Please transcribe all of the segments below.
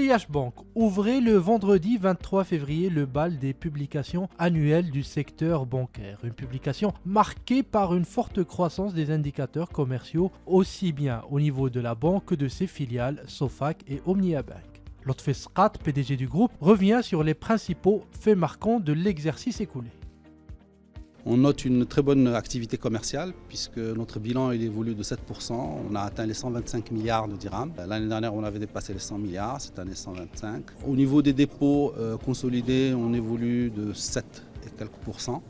CIH Bank ouvrait le vendredi 23 février le bal des publications annuelles du secteur bancaire. Une publication marquée par une forte croissance des indicateurs commerciaux, aussi bien au niveau de la banque que de ses filiales Sofac et Omnia Bank. Lotfi Sqat, PDG du groupe, revient sur les principaux faits marquants de l'exercice écoulé. On note une très bonne activité commerciale puisque notre bilan il évolue de 7%. On a atteint les 125 milliards de dirhams. L'année dernière, on avait dépassé les 100 milliards, cette année 125. Au niveau des dépôts consolidés, on évolue de 7 et quelques pourcents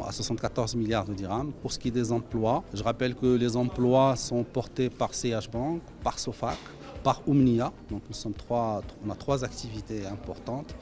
à 74 milliards de dirhams. Pour ce qui est des emplois, je rappelle que les emplois sont portés par CIH Bank, par Sofac, par Omnia. Donc on a trois activités importantes.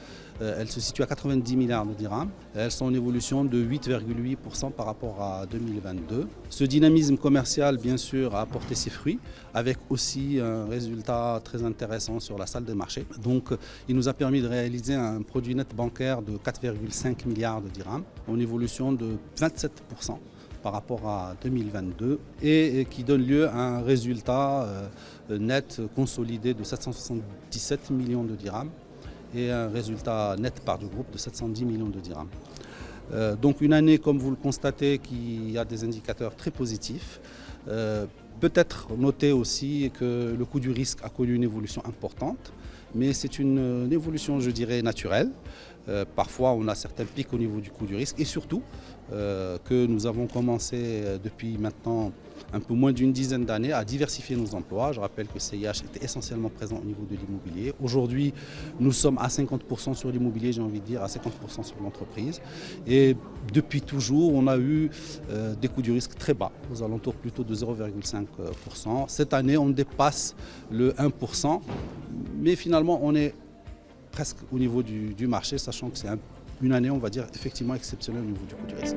Elles se situent à 90 milliards de dirhams. Elles sont en évolution de 8,8% par rapport à 2022. Ce dynamisme commercial, bien sûr, a apporté ses fruits, avec aussi un résultat très intéressant sur la salle des marchés. Donc, il nous a permis de réaliser un produit net bancaire de 4,5 milliards de dirhams, en évolution de 27% par rapport à 2022 et qui donne lieu à un résultat net consolidé de 777 millions de dirhams et un résultat net part du groupe de 710 millions de dirhams. Donc une année, comme vous le constatez, qui a des indicateurs très positifs. Peut-être noter aussi que le coût du risque a connu une évolution importante, mais c'est une évolution, je dirais, naturelle. Parfois, on a certains pics au niveau du coût du risque et surtout que nous avons commencé depuis maintenant un peu moins d'une dizaine d'années à diversifier nos emplois. Je rappelle que CIH était essentiellement présent au niveau de l'immobilier. Aujourd'hui, nous sommes à 50% sur l'immobilier, j'ai envie de dire, à 50% sur l'entreprise. Et depuis toujours, on a eu des coûts du risque très bas, aux alentours plutôt de 0,5%. Cette année, on dépasse le 1%, mais finalement, on est presque au niveau du marché, sachant que c'est une année, on va dire, effectivement exceptionnelle au niveau du coût du risque.